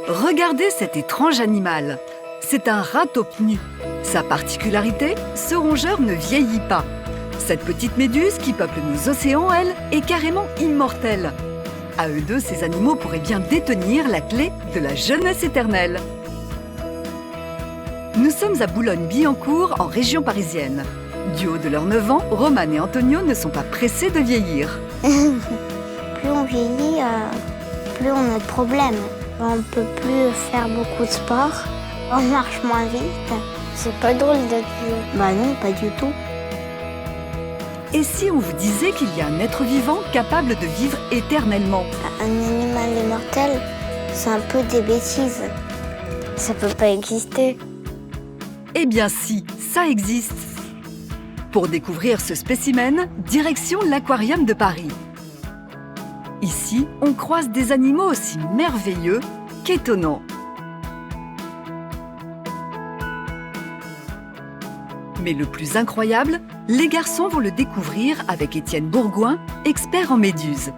Regardez cet étrange animal. C'est un ratopnu. Sa particularité, ce rongeur ne vieillit pas. Cette petite méduse qui peuple nos océans, elle, est carrément immortelle. À eux deux, ces animaux pourraient bien détenir la clé de la jeunesse éternelle. Nous sommes à Boulogne-Billancourt, en région parisienne. Du haut de leurs 9 ans, Romane et Antonio ne sont pas pressés de vieillir. Plus on vieillit, plus on a de problèmes. On ne peut plus faire beaucoup de sport, on marche moins vite. C'est pas drôle d'être vieux. Bah non, pas du tout. Et si on vous disait qu'il y a un être vivant capable de vivre éternellement? Un animal immortel, c'est un peu des bêtises. Ça peut pas exister. Eh bien si, ça existe. Pour découvrir ce spécimen, direction l'Aquarium de Paris. Ici, on croise des animaux aussi merveilleux qu'étonnants. Mais le plus incroyable, les garçons vont le découvrir avec Étienne Bourgoin, expert en méduses.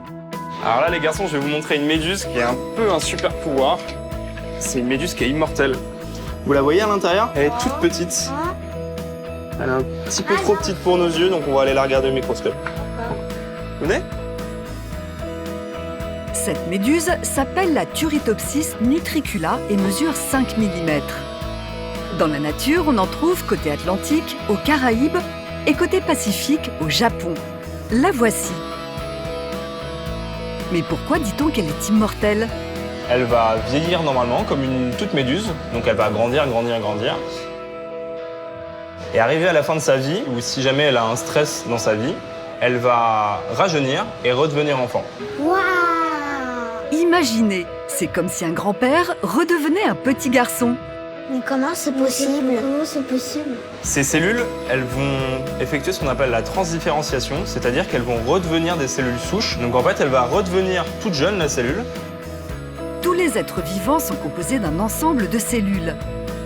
Alors là, les garçons, je vais vous montrer une méduse qui a un peu un super pouvoir. C'est une méduse qui est immortelle. Vous la voyez à l'intérieur? Elle est toute petite. Elle est un petit peu trop petite pour nos yeux, donc on va aller la regarder au microscope. Venez. Cette méduse s'appelle la Turritopsis nutricula et mesure 5 mm. Dans la nature, on en trouve côté Atlantique, aux Caraïbes, et côté Pacifique, au Japon. La voici. Mais pourquoi dit-on qu'elle est immortelle? Elle va vieillir normalement comme une toute méduse, donc elle va grandir, grandir, grandir. Et arriver à la fin de sa vie, ou si jamais elle a un stress dans sa vie, elle va rajeunir et redevenir enfant. Waouh! Imaginez, c'est comme si un grand-père redevenait un petit garçon. Mais comment c'est possible? Comment c'est possible? Ces cellules, elles vont effectuer ce qu'on appelle la transdifférenciation, c'est-à-dire qu'elles vont redevenir des cellules souches. Donc en fait, elle va redevenir toute jeune, la cellule. Tous les êtres vivants sont composés d'un ensemble de cellules.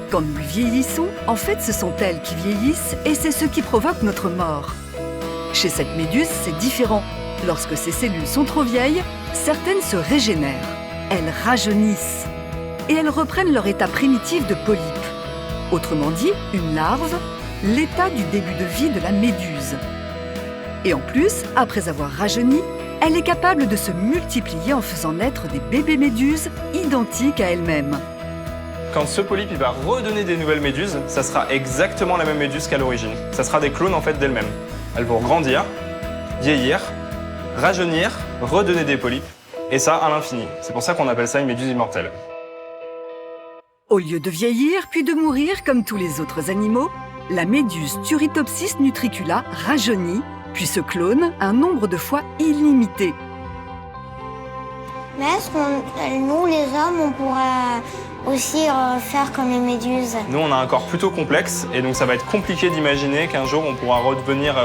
Quand nous vieillissons, en fait, ce sont elles qui vieillissent et c'est ce qui provoque notre mort. Chez cette méduse, c'est différent. Lorsque ces cellules sont trop vieilles, certaines se régénèrent. Elles rajeunissent. Et elles reprennent leur état primitif de polype. Autrement dit, une larve, l'état du début de vie de la méduse. Et en plus, après avoir rajeuni, elle est capable de se multiplier en faisant naître des bébés méduses identiques à elle-même. Quand ce polype il va redonner des nouvelles méduses, ça sera exactement la même méduse qu'à l'origine. Ça sera des clones en fait d'elles-mêmes. Elles vont grandir, vieillir, rajeunir, redonner des polypes, et ça à l'infini. C'est pour ça qu'on appelle ça une méduse immortelle. Au lieu de vieillir puis de mourir comme tous les autres animaux, la méduse Turritopsis nutricula rajeunit puis se clone un nombre de fois illimité. Mais est-ce que nous, les hommes, on pourrait aussi faire comme les méduses? Nous, on a un corps plutôt complexe, et donc ça va être compliqué d'imaginer qu'un jour on pourra redevenir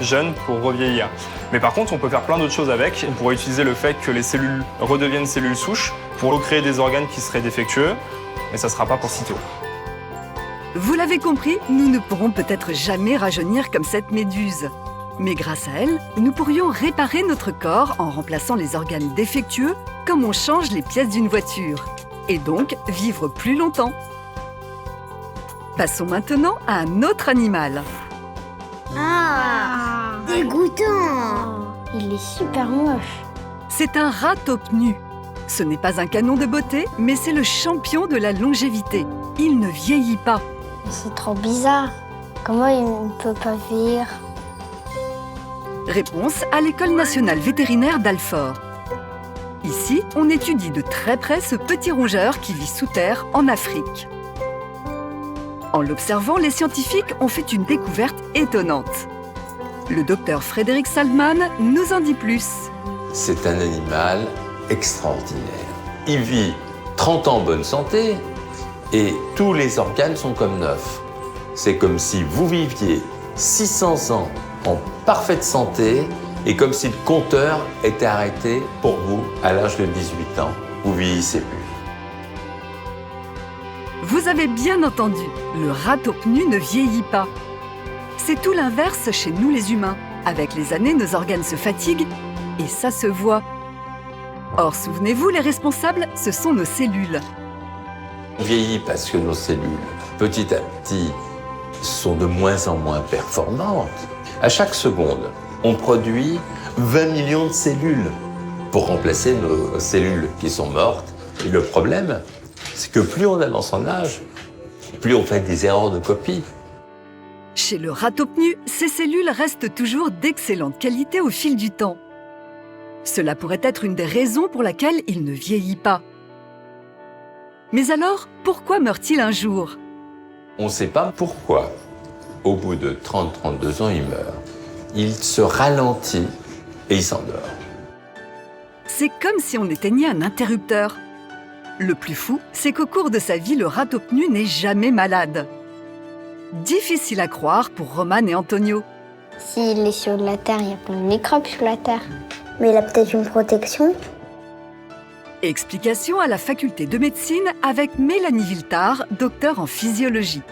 jeune pour revieillir. Mais par contre, on peut faire plein d'autres choses avec. On pourrait utiliser le fait que les cellules redeviennent cellules souches pour recréer des organes qui seraient défectueux, mais ça ne sera pas pour sitôt. Vous l'avez compris, nous ne pourrons peut-être jamais rajeunir comme cette méduse. Mais grâce à elle, nous pourrions réparer notre corps en remplaçant les organes défectueux comme on change les pièces d'une voiture. Et donc vivre plus longtemps. Passons maintenant à un autre animal. Ah, dégoûtant! Il est super moche. C'est un ratopnu. Ce n'est pas un canon de beauté, mais c'est le champion de la longévité. Il ne vieillit pas. C'est trop bizarre. Comment il ne peut pas vieillir? Réponse à l'École nationale vétérinaire d'Alfort. Ici, on étudie de très près ce petit rongeur qui vit sous terre en Afrique. En l'observant, les scientifiques ont fait une découverte étonnante. Le docteur Frédéric Salman nous en dit plus. C'est un animal extraordinaire. Il vit 30 ans en bonne santé et tous les organes sont comme neufs. C'est comme si vous viviez 600 ans en parfaite santé et comme si le compteur était arrêté pour vous à l'âge de 18 ans. Vous vieillissez plus. Vous avez bien entendu, le ratopnu ne vieillit pas. C'est tout l'inverse chez nous les humains. Avec les années, nos organes se fatiguent et ça se voit. Or, souvenez-vous, les responsables, ce sont nos cellules. On vieillit parce que nos cellules, petit à petit, sont de moins en moins performantes. À chaque seconde, on produit 20 millions de cellules pour remplacer nos cellules qui sont mortes. Et le problème, c'est que plus on avance en âge, plus on fait des erreurs de copie. Chez le ratopnu, ces cellules restent toujours d'excellente qualité au fil du temps. Cela pourrait être une des raisons pour laquelle il ne vieillit pas. Mais alors, pourquoi meurt-il un jour? On ne sait pas pourquoi. Au bout de 30-32 ans, il meurt. Il se ralentit et il s'endort. C'est comme si on éteignait un interrupteur. Le plus fou, c'est qu'au cours de sa vie, le ratopnu n'est jamais malade. Difficile à croire pour Roman et Antonio. S'il est sur la Terre, il y a plein de microbes sur la Terre. Mais il a peut-être une protection. Explication à la faculté de médecine avec Mélanie Viltard, docteure en physiologie.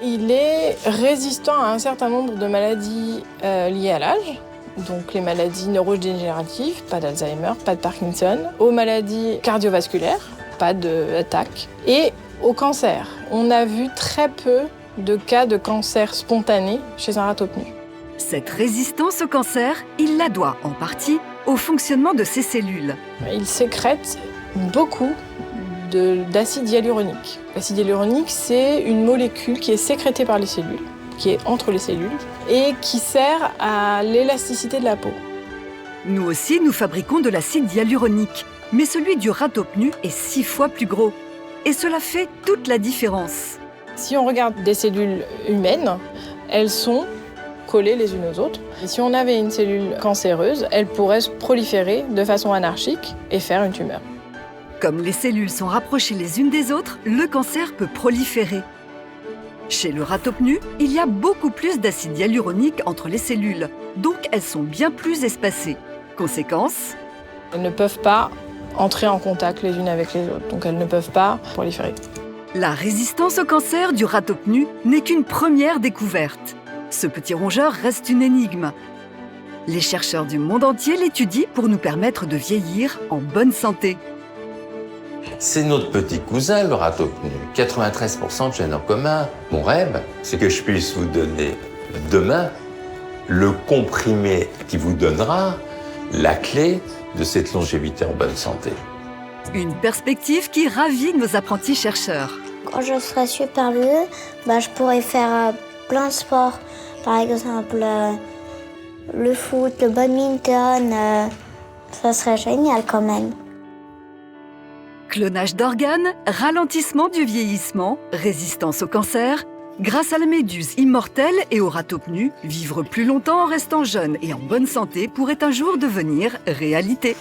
Il est résistant à un certain nombre de maladies liées à l'âge, donc les maladies neurodégénératives, pas d'Alzheimer, pas de Parkinson, aux maladies cardiovasculaires, pas d'attaque, et au cancer. On a vu très peu de cas de cancer spontané chez un ratopnu. Cette résistance au cancer, il la doit en partie au fonctionnement de ses cellules. Il sécrète beaucoup d'acide hyaluronique. L'acide hyaluronique, c'est une molécule qui est sécrétée par les cellules, qui est entre les cellules, et qui sert à l'élasticité de la peau. Nous aussi, nous fabriquons de l'acide hyaluronique, mais celui du ratopnu est 6 fois plus gros. Et cela fait toute la différence. Si on regarde des cellules humaines, elles sont collées les unes aux autres. Et si on avait une cellule cancéreuse, elle pourrait se proliférer de façon anarchique et faire une tumeur. Comme les cellules sont rapprochées les unes des autres, le cancer peut proliférer. Chez le ratopnu, il y a beaucoup plus d'acide hyaluronique entre les cellules, donc elles sont bien plus espacées. Conséquence, Elles ne peuvent pas entrer en contact les unes avec les autres, donc elles ne peuvent pas proliférer. la résistance au cancer du ratopnu n'est qu'une première découverte. Ce petit rongeur reste une énigme. Les chercheurs du monde entier l'étudient pour nous permettre de vieillir en bonne santé. C'est notre petit cousin, le ratopnu. 93% de gènes en commun. Mon rêve, c'est que je puisse vous donner demain le comprimé qui vous donnera la clé de cette longévité en bonne santé. Une perspective qui ravit nos apprentis chercheurs. Quand je serai super vieux, je pourrai faire plein de sports. Par exemple, le foot, le badminton. Ça serait génial quand même. Clonage d'organes, ralentissement du vieillissement, résistance au cancer. Grâce à la méduse immortelle et au ratopnu, vivre plus longtemps en restant jeune et en bonne santé pourrait un jour devenir réalité.